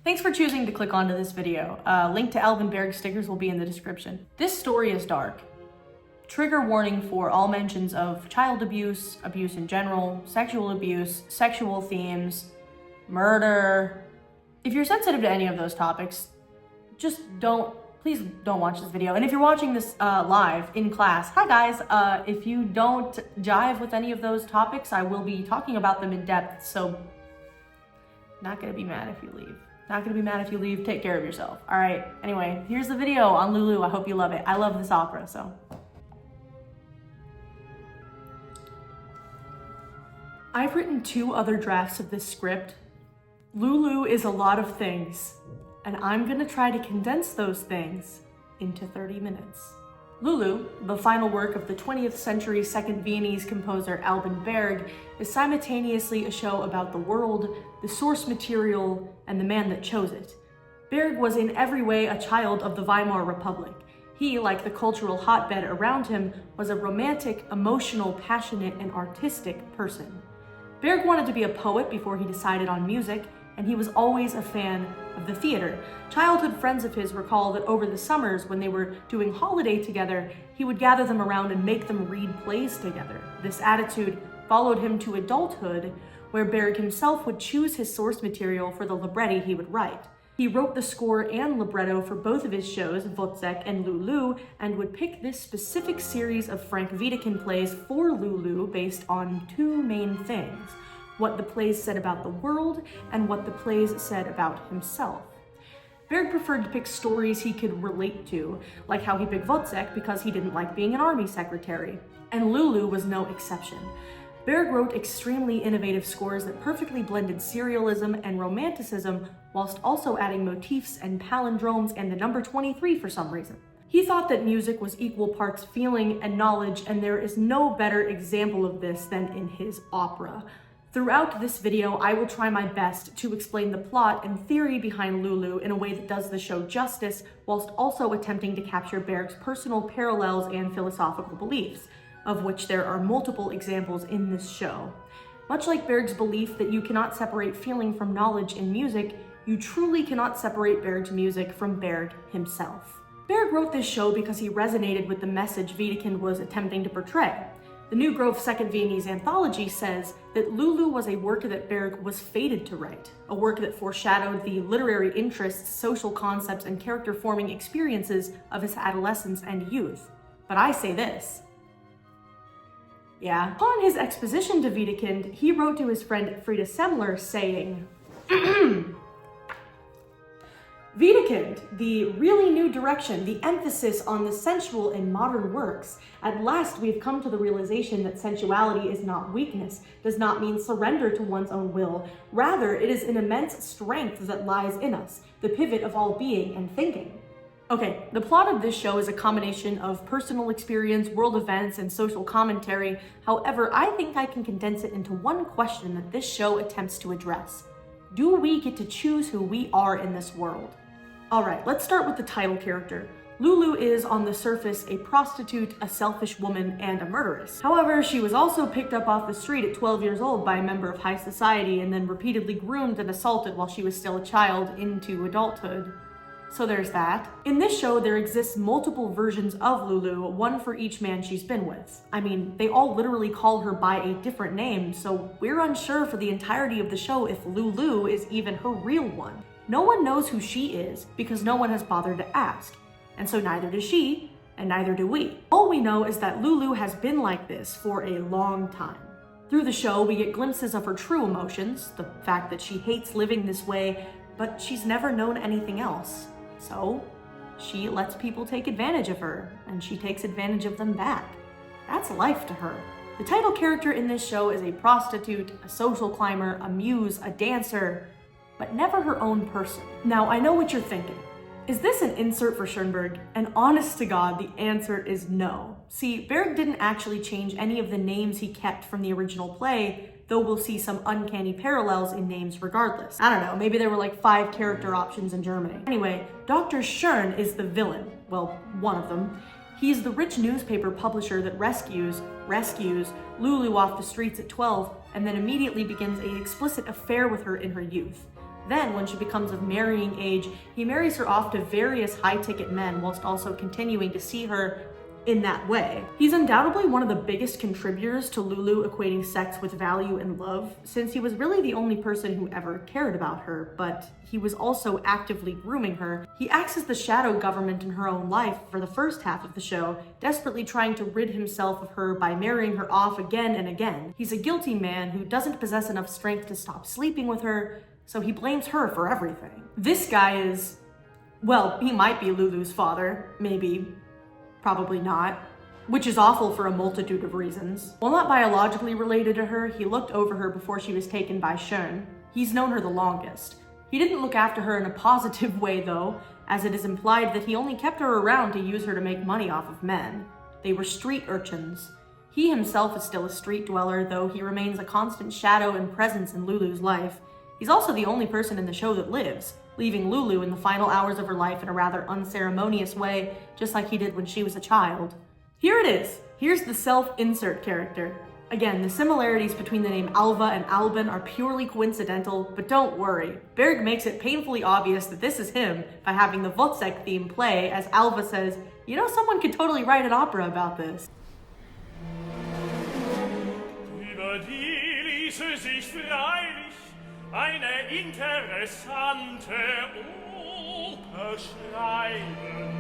Thanks for choosing to click onto this video. Link to Alvin Berg stickers will be in the description. This story is dark. Trigger warning for all mentions of child abuse, abuse in general, sexual abuse, sexual themes, murder. If you're sensitive to any of those topics, please don't watch this video. And if you're watching this live in class, hi guys, if you don't jive with any of those topics, I will be talking about them in depth, so not gonna be mad if you leave. Not gonna be mad if you leave. Take care of yourself. All right, anyway, here's the video on Lulu. I hope you love it. I love this opera, so. I've written 2 other drafts of this script. Lulu is a lot of things, and I'm gonna try to condense those things into 30 minutes. Lulu, the final work of the 20th century second Viennese composer Alvin Berg, is simultaneously a show about the world, the source material, and the man that chose it. Berg was in every way a child of the Weimar Republic. He, like the cultural hotbed around him, was a romantic, emotional, passionate, and artistic person. Berg wanted to be a poet before he decided on music, and he was always a fan of the theater. Childhood friends of his recall that over the summers, when they were doing holiday together, he would gather them around and make them read plays together. This attitude followed him to adulthood, where Berg himself would choose his source material for the libretti he would write. He wrote the score and libretto for both of his shows, Wozzeck and Lulu, and would pick this specific series of Frank Wiedekind plays for Lulu based on 2 main things: what the plays said about the world and what the plays said about himself. Berg preferred to pick stories he could relate to, like how he picked Wozzeck because he didn't like being an army secretary, and Lulu was no exception. Berg wrote extremely innovative scores that perfectly blended serialism and romanticism whilst also adding motifs and palindromes and the number 23 for some reason. He thought that music was equal parts feeling and knowledge, and there is no better example of this than in his opera. Throughout this video, I will try my best to explain the plot and theory behind Lulu in a way that does the show justice, whilst also attempting to capture Berg's personal parallels and philosophical beliefs, of which there are multiple examples in this show. Much like Berg's belief that you cannot separate feeling from knowledge in music, you truly cannot separate Berg's music from Berg himself. Berg wrote this show because he resonated with the message Wiedekind was attempting to portray. The New Grove Second Viennese Anthology says that Lulu was a work that Berg was fated to write, a work that foreshadowed the literary interests, social concepts, and character-forming experiences of his adolescence and youth. But I say this. Yeah. Upon his exposition to Wiedekind, he wrote to his friend Frida Semmler saying, Wiedekind, the really new direction, the emphasis on the sensual in modern works. At last we've come to the realization that sensuality is not weakness, does not mean surrender to one's own will. Rather, it is an immense strength that lies in us, the pivot of all being and thinking. Okay, the plot of this show is a combination of personal experience, world events, and social commentary. However, I think I can condense it into one question that this show attempts to address. Do we get to choose who we are in this world? All right, let's start with the title character. Lulu is, on the surface, a prostitute, a selfish woman, and a murderess. However, she was also picked up off the street at 12 years old by a member of high society and then repeatedly groomed and assaulted while she was still a child into adulthood. So there's that. In this show, there exists multiple versions of Lulu, one for each man she's been with. I mean, they all literally call her by a different name, so we're unsure for the entirety of the show if Lulu is even her real one. No one knows who she is because no one has bothered to ask, and so neither does she, and neither do we. All we know is that Lulu has been like this for a long time. Through the show, we get glimpses of her true emotions, the fact that she hates living this way, but she's never known anything else. So she lets people take advantage of her, and she takes advantage of them back. That's life to her. The title character in this show is a prostitute, a social climber, a muse, a dancer, but never her own person. Now, I know what you're thinking. Is this an insert for Schoenberg? And honest to God, the answer is no. See, Berg didn't actually change any of the names he kept from the original play, though we'll see some uncanny parallels in names regardless. I don't know, maybe there were like 5 character options in Germany. Anyway, Dr. Schön is the villain. Well, one of them. He's the rich newspaper publisher that rescues Lulu off the streets at 12 and then immediately begins an explicit affair with her in her youth. Then, when she becomes of marrying age, he marries her off to various high-ticket men whilst also continuing to see her in that way. He's undoubtedly one of the biggest contributors to Lulu equating sex with value and love, since he was really the only person who ever cared about her, but he was also actively grooming her. He acts as the shadow government in her own life for the first half of the show, desperately trying to rid himself of her by marrying her off again and again. He's a guilty man who doesn't possess enough strength to stop sleeping with her, so he blames her for everything. This guy is, well, he might be Lulu's father, maybe. Probably not, which is awful for a multitude of reasons. While not biologically related to her, he looked over her before she was taken by Schön. He's known her the longest. He didn't look after her in a positive way though, as it is implied that he only kept her around to use her to make money off of men. They were street urchins. He himself is still a street dweller, though he remains a constant shadow and presence in Lulu's life. He's also the only person in the show that lives, leaving Lulu in the final hours of her life in a rather unceremonious way, just like he did when she was a child. Here it is. Here's the self-insert character. Again, the similarities between the name Alva and Albin are purely coincidental, but don't worry. Berg makes it painfully obvious that this is him by having the Wozzeck theme play, as Alva says, "You know, someone could totally write an opera about this." Über die ließe sich freilich eine interessante Oper schreiben.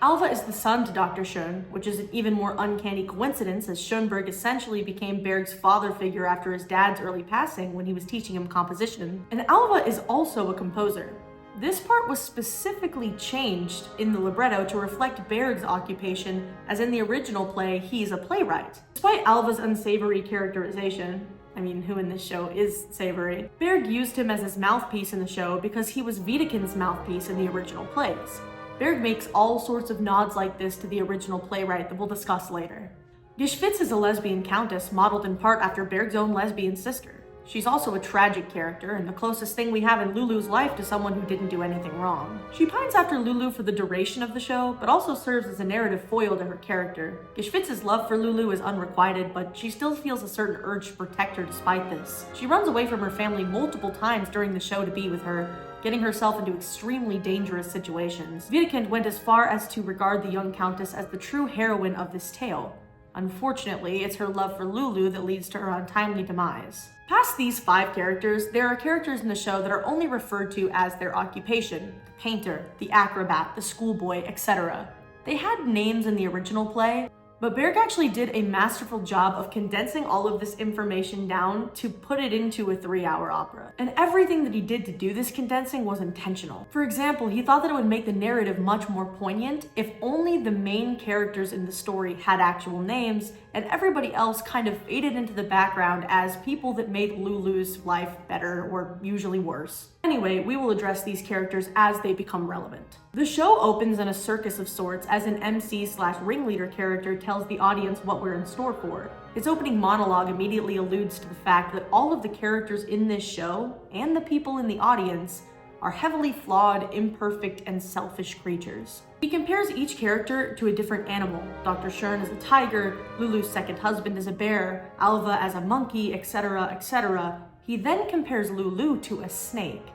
Alva is the son to Dr. Schön, which is an even more uncanny coincidence as Schönberg essentially became Berg's father figure after his dad's early passing when he was teaching him composition. And Alva is also a composer. This part was specifically changed in the libretto to reflect Berg's occupation, as in the original play, he's a playwright. Despite Alva's unsavory characterization, I mean, who in this show is savory, Berg used him as his mouthpiece in the show because he was Wiedekind's mouthpiece in the original plays. Berg makes all sorts of nods like this to the original playwright that we'll discuss later. Geschwitz is a lesbian countess modeled in part after Berg's own lesbian sister. She's also a tragic character and the closest thing we have in Lulu's life to someone who didn't do anything wrong. She pines after Lulu for the duration of the show, but also serves as a narrative foil to her character. Geschwitz's love for Lulu is unrequited, but she still feels a certain urge to protect her despite this. She runs away from her family multiple times during the show to be with her, getting herself into extremely dangerous situations. Wiedekind went as far as to regard the young countess as the true heroine of this tale. Unfortunately, it's her love for Lulu that leads to her untimely demise. Past these 5 characters, there are characters in the show that are only referred to as their occupation: the painter, the acrobat, the schoolboy, etc. They had names in the original play, but Berg actually did a masterful job of condensing all of this information down to put it into a 3-hour opera. And everything that he did to do this condensing was intentional. For example, he thought that it would make the narrative much more poignant if only the main characters in the story had actual names, and everybody else kind of faded into the background as people that made Lulu's life better or usually worse. Anyway, we will address these characters as they become relevant. The show opens in a circus of sorts as an MC/ringleader character tells the audience what we're in store for. His opening monologue immediately alludes to the fact that all of the characters in this show, and the people in the audience, are heavily flawed, imperfect, and selfish creatures. He compares each character to a different animal. Dr. Schön as a tiger, Lulu's second husband as a bear, Alva as a monkey, etc., etc. He then compares Lulu to a snake.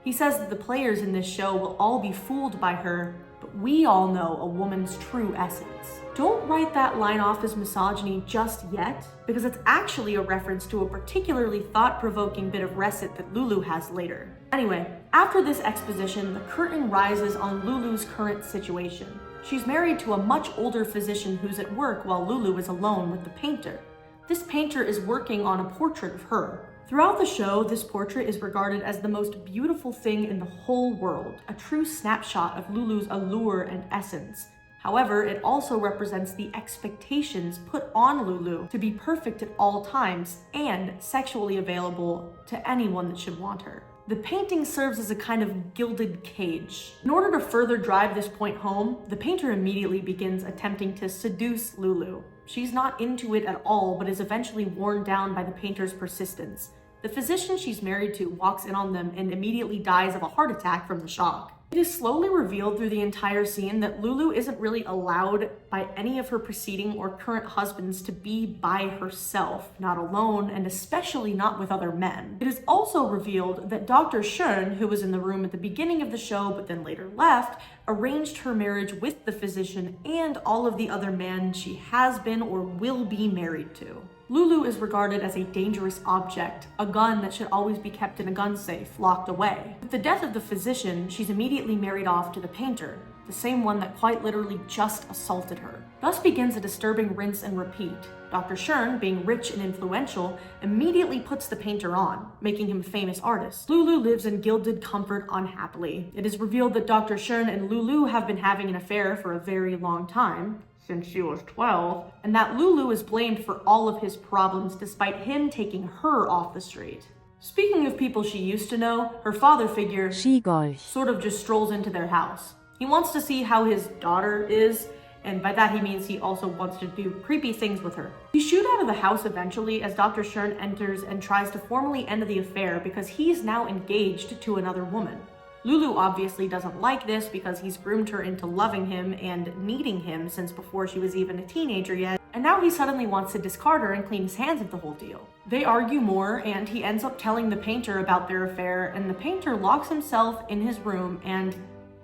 He says that the players in this show will all be fooled by her, but we all know a woman's true essence. Don't write that line off as misogyny just yet, because it's actually a reference to a particularly thought-provoking bit of recit that Lulu has later. Anyway, after this exposition, the curtain rises on Lulu's current situation. She's married to a much older physician who's at work while Lulu is alone with the painter. This painter is working on a portrait of her. Throughout the show, this portrait is regarded as the most beautiful thing in the whole world, a true snapshot of Lulu's allure and essence. However, it also represents the expectations put on Lulu to be perfect at all times and sexually available to anyone that should want her. The painting serves as a kind of gilded cage. In order to further drive this point home, the painter immediately begins attempting to seduce Lulu. She's not into it at all, but is eventually worn down by the painter's persistence. The physician she's married to walks in on them and immediately dies of a heart attack from the shock. It is slowly revealed through the entire scene that Lulu isn't really allowed by any of her preceding or current husbands to be by herself, not alone, and especially not with other men. It is also revealed that Dr. Schön, who was in the room at the beginning of the show but then later left, arranged her marriage with the physician and all of the other men she has been or will be married to. Lulu is regarded as a dangerous object, a gun that should always be kept in a gun safe, locked away. With the death of the physician, she's immediately married off to the painter, the same one that quite literally just assaulted her. Thus begins a disturbing rinse and repeat. Dr. Schön, being rich and influential, immediately puts the painter on, making him a famous artist. Lulu lives in gilded comfort unhappily. It is revealed that Dr. Schön and Lulu have been having an affair for a very long time, since she was 12, and that Lulu is blamed for all of his problems despite him taking her off the street. Speaking of people she used to know, her father figure sort of just strolls into their house. He wants to see how his daughter is, and by that he means he also wants to do creepy things with her. He shoots out of the house eventually as Dr. Schön enters and tries to formally end the affair because he's now engaged to another woman. Lulu obviously doesn't like this because he's groomed her into loving him and needing him since before she was even a teenager yet, and now he suddenly wants to discard her and clean his hands of the whole deal. They argue more, and he ends up telling the painter about their affair, and the painter locks himself in his room and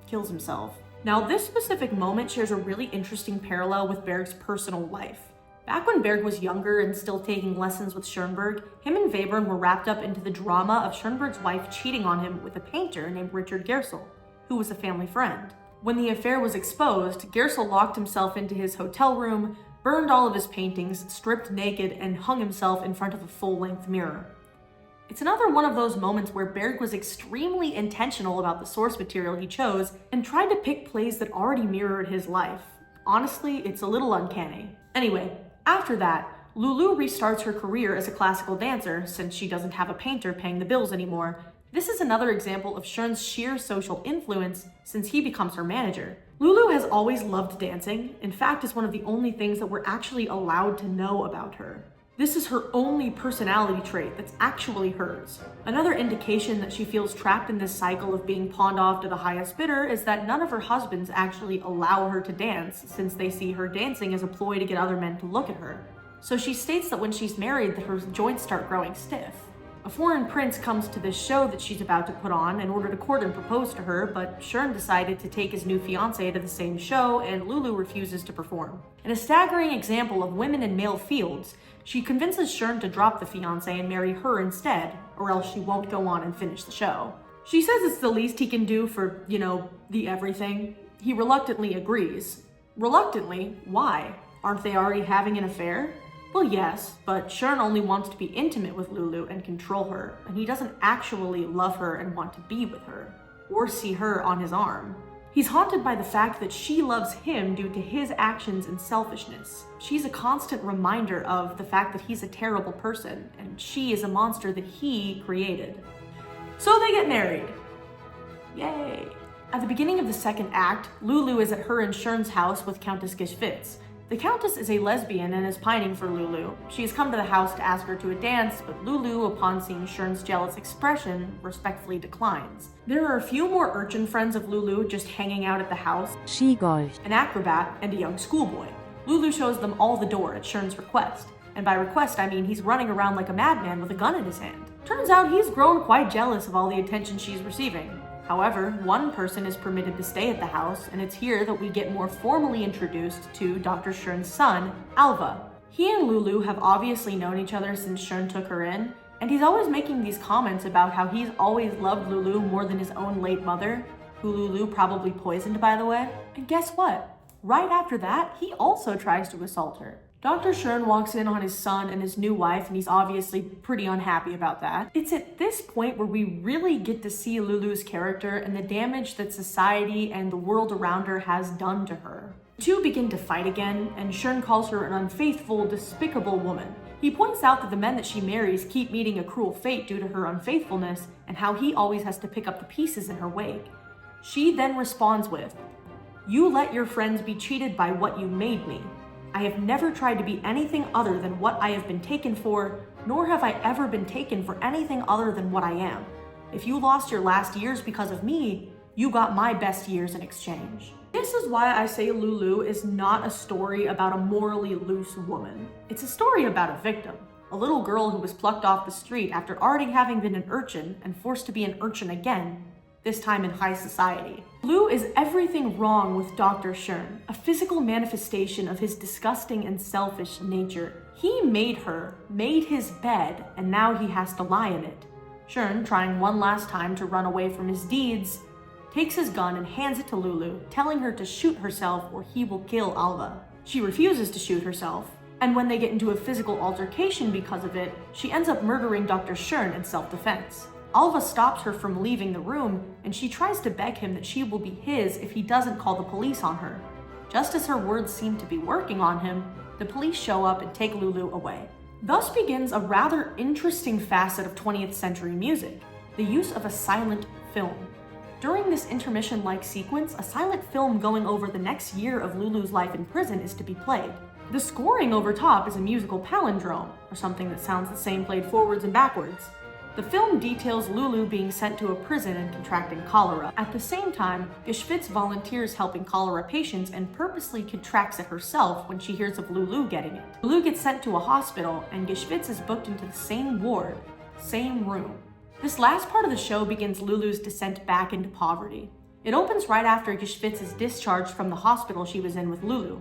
kills himself. Now, this specific moment shares a really interesting parallel with Berg's personal life. Back when Berg was younger and still taking lessons with Schoenberg, him and Webern were wrapped up into the drama of Schoenberg's wife cheating on him with a painter named Richard Gersel, who was a family friend. When the affair was exposed, Gersel locked himself into his hotel room, burned all of his paintings, stripped naked, and hung himself in front of a full-length mirror. It's another one of those moments where Berg was extremely intentional about the source material he chose and tried to pick plays that already mirrored his life. Honestly, it's a little uncanny. Anyway, after that, Lulu restarts her career as a classical dancer since she doesn't have a painter paying the bills anymore. This is another example of Schön's sheer social influence since he becomes her manager. Lulu has always loved dancing. In fact, it's one of the only things that we're actually allowed to know about her. This is her only personality trait that's actually hers. Another indication that she feels trapped in this cycle of being pawned off to the highest bidder is that none of her husbands actually allow her to dance, since they see her dancing as a ploy to get other men to look at her. So she states that when she's married that her joints start growing stiff. A foreign prince comes to this show that she's about to put on in order to court and propose to her, but Schön decided to take his new fiancée to the same show, and Lulu refuses to perform. In a staggering example of women in male fields, she convinces Schön to drop the fiancé and marry her instead, or else she won't go on and finish the show. She says it's the least he can do for, the everything. He reluctantly agrees. Reluctantly? Why? Aren't they already having an affair? Well, yes, but Schön only wants to be intimate with Lulu and control her, and he doesn't actually love her and want to be with her, or see her on his arm. He's haunted by the fact that she loves him due to his actions and selfishness. She's a constant reminder of the fact that he's a terrible person, and she is a monster that he created. So they get married. Yay! At the beginning of the second act, Lulu is at her and Schön's house with Countess Geschwitz. The Countess is a lesbian and is pining for Lulu. She has come to the house to ask her to a dance, but Lulu, upon seeing Schön's jealous expression, respectfully declines. There are a few more urchin friends of Lulu just hanging out at the house, an acrobat, and a young schoolboy. Lulu shows them all the door at Schön's request, and by request I mean he's running around like a madman with a gun in his hand. Turns out he's grown quite jealous of all the attention she's receiving. However, one person is permitted to stay at the house, and it's here that we get more formally introduced to Dr. Schön's son, Alva. He and Lulu have obviously known each other since Schön took her in, and he's always making these comments about how he's always loved Lulu more than his own late mother, who Lulu probably poisoned, by the way. And guess what? Right after that, he also tries to assault her. Dr. Schön walks in on his son and his new wife, and he's obviously pretty unhappy about that. It's at this point where we really get to see Lulu's character and the damage that society and the world around her has done to her. The two begin to fight again, and Schön calls her an unfaithful, despicable woman. He points out that the men that she marries keep meeting a cruel fate due to her unfaithfulness, and how he always has to pick up the pieces in her wake. She then responds with, "You let your friends be cheated by what you made me. I have never tried to be anything other than what I have been taken for, nor have I ever been taken for anything other than what I am. If you lost your last years because of me, You got my best years in exchange. This is why I say Lulu is not a story about a morally loose woman. It's a story about a victim. A little girl who was plucked off the street after already having been an urchin and forced to be an urchin again, this time in high society. Lulu is everything wrong with Dr. Schern, a physical manifestation of his disgusting and selfish nature. He made her, made his bed, and now he has to lie in it. Schern, trying one last time to run away from his deeds, takes his gun and hands it to Lulu, telling her to shoot herself or he will kill Alva. She refuses to shoot herself, and when they get into a physical altercation because of it, she ends up murdering Dr. Schern in self-defense. Alva stops her from leaving the room, and she tries to beg him that she will be his if he doesn't call the police on her. Just as her words seem to be working on him, the police show up and take Lulu away. Thus begins a rather interesting facet of 20th century music, the use of a silent film. During this intermission-like sequence, a silent film going over the next year of Lulu's life in prison is to be played. The scoring over top is a musical palindrome, or something that sounds the same played forwards and backwards. The film details Lulu being sent to a prison and contracting cholera. At the same time, Geschwitz volunteers helping cholera patients and purposely contracts it herself when she hears of Lulu getting it. Lulu gets sent to a hospital, and Geschwitz is booked into the same ward, same room. This last part of the show begins Lulu's descent back into poverty. It opens right after Geschwitz is discharged from the hospital she was in with Lulu.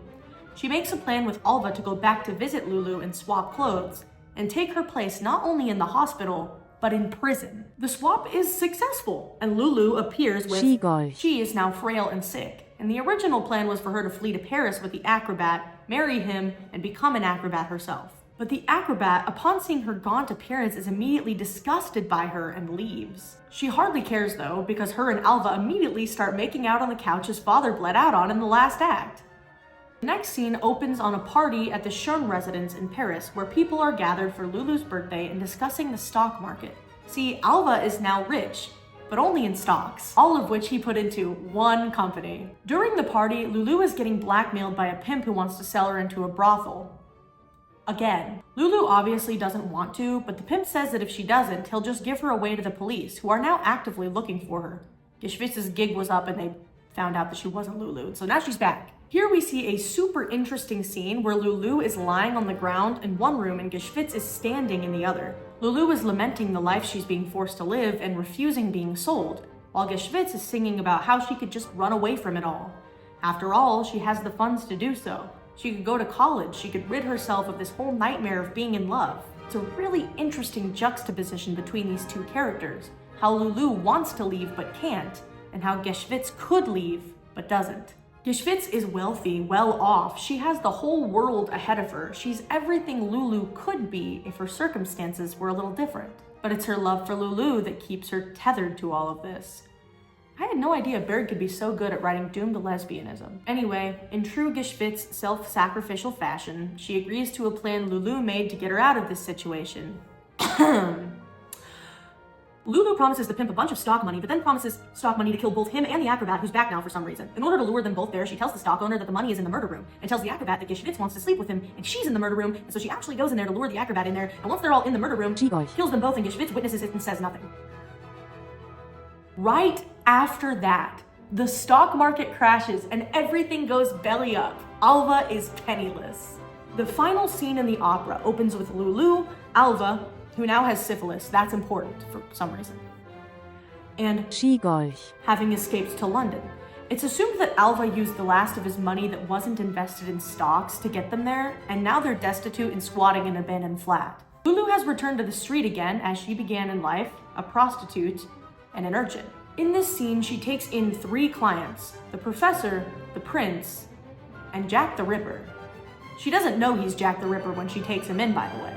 She makes a plan with Alva to go back to visit Lulu and swap clothes, and take her place not only in the hospital, but in prison. The swap is successful, and Lulu appears with she is now frail and sick, and the original plan was for her to flee to Paris with the acrobat, marry him, and become an acrobat herself. But the acrobat, upon seeing her gaunt appearance, is immediately disgusted by her and leaves. She hardly cares though, because her and Alva immediately start making out on the couch his father bled out on in the last act. The next scene opens on a party at the Schern residence in Paris, where people are gathered for Lulu's birthday and discussing the stock market. See, Alva is now rich, but only in stocks, all of which he put into one company. During the party, Lulu is getting blackmailed by a pimp who wants to sell her into a brothel. Again. Lulu obviously doesn't want to, but the pimp says that if she doesn't, he'll just give her away to the police, who are now actively looking for her. Geschwitz's gig was up and they found out that she wasn't Lulu, so now she's back. Here we see a super interesting scene where Lulu is lying on the ground in one room and Geschwitz is standing in the other. Lulu is lamenting the life she's being forced to live and refusing being sold, while Geschwitz is singing about how she could just run away from it all. After all, she has the funds to do so. She could go to college, she could rid herself of this whole nightmare of being in love. It's a really interesting juxtaposition between these two characters, how Lulu wants to leave but can't, and how Geschwitz could leave but doesn't. Geschwitz is wealthy, well off. She has the whole world ahead of her. She's everything Lulu could be if her circumstances were a little different. But it's her love for Lulu that keeps her tethered to all of this. I had no idea Berg could be so good at writing doomed lesbianism. Anyway, in true Geschwitz self-sacrificial fashion, she agrees to a plan Lulu made to get her out of this situation. Lulu promises the pimp a bunch of stock money, but then promises stock money to kill both him and the acrobat, who's back now for some reason. In order to lure them both there, she tells the stock owner that the money is in the murder room, and tells the acrobat that Geschwitz wants to sleep with him, and she's in the murder room, and so she actually goes in there to lure the acrobat in there, and once they're all in the murder room, she kills them both, and Geschwitz witnesses it and says nothing. Right after that, the stock market crashes, and everything goes belly up. Alva is penniless. The final scene in the opera opens with Lulu, Alva, who now has syphilis, that's important for some reason, and having escaped to London. It's assumed that Alva used the last of his money that wasn't invested in stocks to get them there, and now they're destitute and squatting in an abandoned flat. Lulu has returned to the street again as she began in life, a prostitute and an urchin. In this scene, she takes in 3 clients, the professor, the prince, and Jack the Ripper. She doesn't know he's Jack the Ripper when she takes him in, by the way.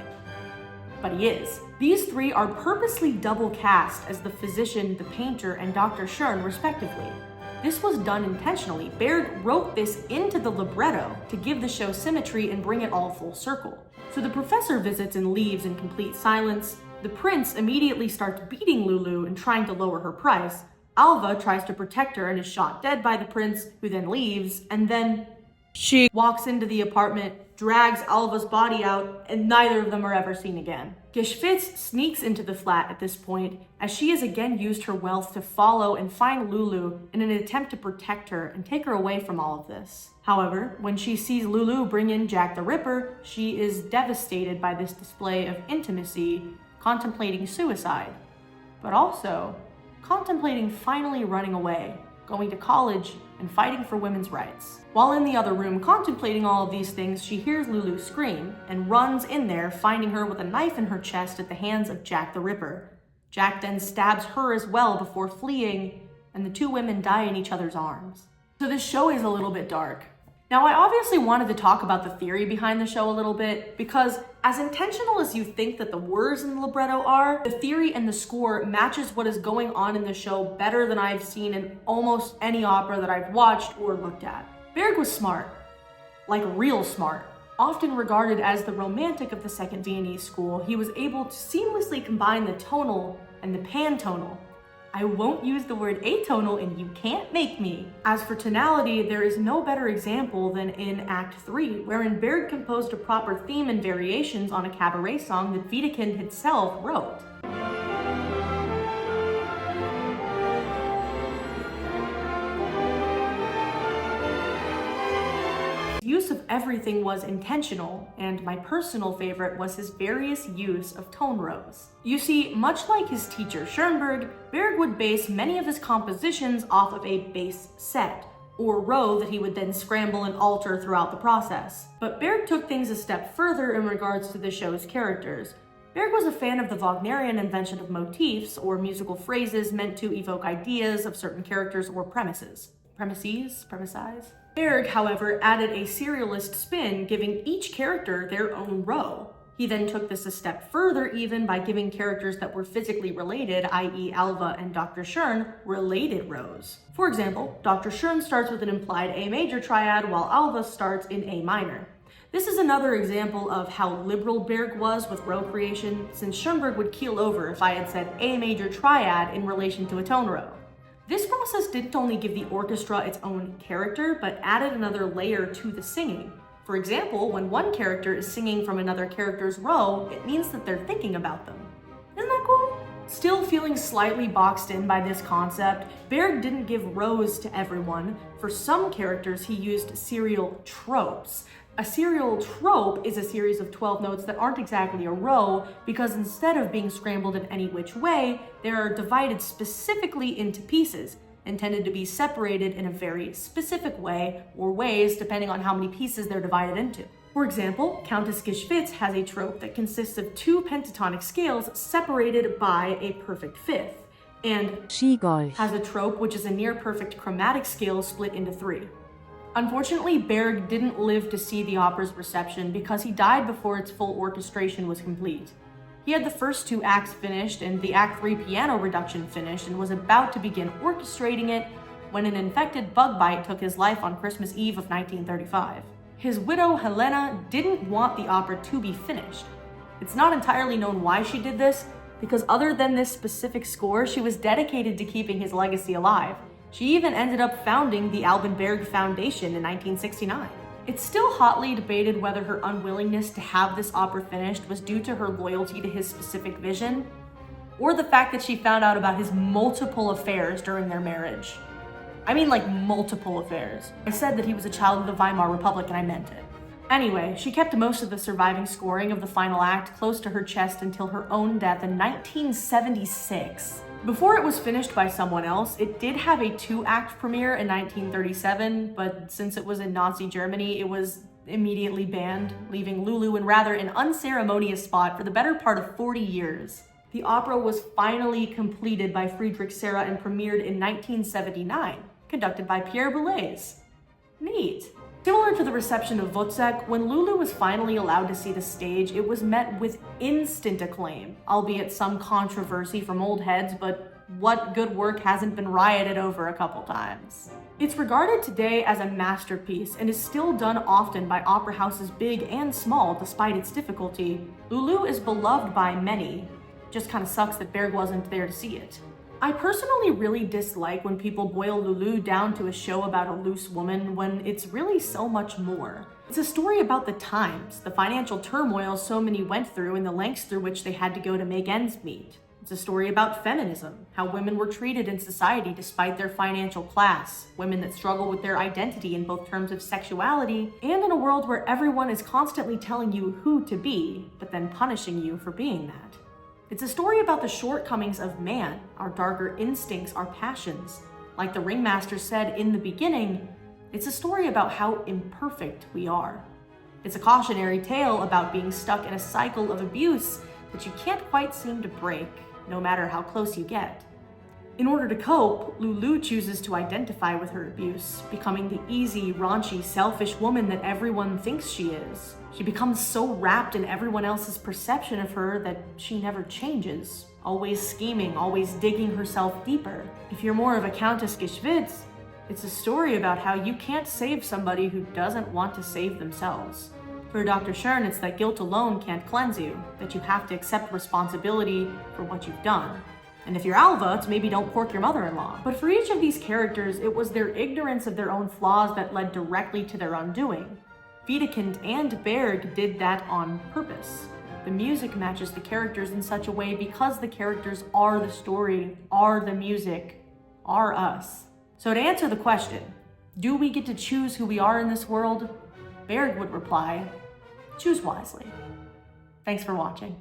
But he is. These 3 are purposely double cast as the physician, the painter, and Dr. Schern, respectively. This was done intentionally. Berg wrote this into the libretto to give the show symmetry and bring it all full circle. So the professor visits and leaves in complete silence. The prince immediately starts beating Lulu and trying to lower her price. Alva tries to protect her and is shot dead by the prince, who then leaves, and then she walks into the apartment drags Alva's body out, and neither of them are ever seen again. Geschwitz sneaks into the flat at this point, as she has again used her wealth to follow and find Lulu in an attempt to protect her and take her away from all of this. However, when she sees Lulu bring in Jack the Ripper, she is devastated by this display of intimacy, contemplating suicide, but also contemplating finally running away, going to college, and fighting for women's rights. While in the other room contemplating all of these things, she hears Lulu scream and runs in there, finding her with a knife in her chest at the hands of Jack the Ripper. Jack then stabs her as well before fleeing, and the two women die in each other's arms. So this show is a little bit dark. Now, I obviously wanted to talk about the theory behind the show a little bit, because as intentional as you think that the words in the libretto are, the theory and the score matches what is going on in the show better than I've seen in almost any opera that I've watched or looked at. Berg was smart, like real smart. Often regarded as the romantic of the Second Viennese School, he was able to seamlessly combine the tonal and the pantonal. I won't use the word atonal, and you can't make me. As for tonality, there is no better example than in Act 3, wherein Berg composed a proper theme and variations on a cabaret song that Wiedekind himself wrote. Use of everything was intentional, and my personal favorite was his various use of tone rows. You see, much like his teacher Schoenberg, Berg would base many of his compositions off of a bass set, or row that he would then scramble and alter throughout the process. But Berg took things a step further in regards to the show's characters. Berg was a fan of the Wagnerian invention of motifs, or musical phrases meant to evoke ideas of certain characters or premises. Premises? Berg, however, added a serialist spin, giving each character their own row. He then took this a step further even by giving characters that were physically related, i.e. Alva and Dr. Schön, related rows. For example, Dr. Schön starts with an implied A major triad while Alva starts in A minor. This is another example of how liberal Berg was with row creation, since Schoenberg would keel over if I had said A major triad in relation to a tone row. This process didn't only give the orchestra its own character, but added another layer to the singing. For example, when one character is singing from another character's row, it means that they're thinking about them. Isn't that cool? Still feeling slightly boxed in by this concept, Berg didn't give rows to everyone. For some characters, he used serial tropes. A serial trope is a series of 12 notes that aren't exactly a row, because instead of being scrambled in any which way, they are divided specifically into pieces, intended to be separated in a very specific way, or ways depending on how many pieces they're divided into. For example, Countess Geschwitz has a trope that consists of two pentatonic scales separated by a perfect fifth, and Schiegolch has a trope which is a near-perfect chromatic scale split into three. Unfortunately, Berg didn't live to see the opera's reception because he died before its full orchestration was complete. He had the first two acts finished and the Act 3 piano reduction finished and was about to begin orchestrating it when an infected bug bite took his life on Christmas Eve of 1935. His widow, Helena, didn't want the opera to be finished. It's not entirely known why she did this, because other than this specific score, she was dedicated to keeping his legacy alive. She even ended up founding the Alban Berg Foundation in 1969. It's still hotly debated whether her unwillingness to have this opera finished was due to her loyalty to his specific vision, or the fact that she found out about his multiple affairs during their marriage. I mean, like, multiple affairs. I said that he was a child of the Weimar Republic and I meant it. Anyway, she kept most of the surviving scoring of the final act close to her chest until her own death in 1976. Before it was finished by someone else, it did have a 2-act premiere in 1937, but since it was in Nazi Germany, it was immediately banned, leaving Lulu in rather an unceremonious spot for the better part of 40 years. The opera was finally completed by Friedrich Serra and premiered in 1979, conducted by Pierre Boulez. Neat. Similar to the reception of Wozzeck, when Lulu was finally allowed to see the stage, it was met with instant acclaim, albeit some controversy from old heads, but what good work hasn't been rioted over a couple times? It's regarded today as a masterpiece and is still done often by opera houses big and small despite its difficulty. Lulu is beloved by many, just kind of sucks that Berg wasn't there to see it. I personally really dislike when people boil Lulu down to a show about a loose woman when it's really so much more. It's a story about the times, the financial turmoil so many went through, and the lengths through which they had to go to make ends meet. It's a story about feminism, how women were treated in society despite their financial class, women that struggle with their identity in both terms of sexuality, and in a world where everyone is constantly telling you who to be, but then punishing you for being that. It's a story about the shortcomings of man, our darker instincts, our passions. Like the ringmaster said in the beginning, it's a story about how imperfect we are. It's a cautionary tale about being stuck in a cycle of abuse that you can't quite seem to break, no matter how close you get. In order to cope, Lulu chooses to identify with her abuse, becoming the easy, raunchy, selfish woman that everyone thinks she is. She becomes so wrapped in everyone else's perception of her that she never changes, always scheming, always digging herself deeper. If you're more of a Countess Geschwitz, it's a story about how you can't save somebody who doesn't want to save themselves. For Dr. Schern, it's that guilt alone can't cleanse you, that you have to accept responsibility for what you've done. And if you're Alva, it's maybe don't pork your mother-in-law. But for each of these characters, it was their ignorance of their own flaws that led directly to their undoing. Wiedekind and Berg did that on purpose. The music matches the characters in such a way because the characters are the story, are the music, are us. So to answer the question, do we get to choose who we are in this world? Berg would reply, choose wisely. Thanks for watching.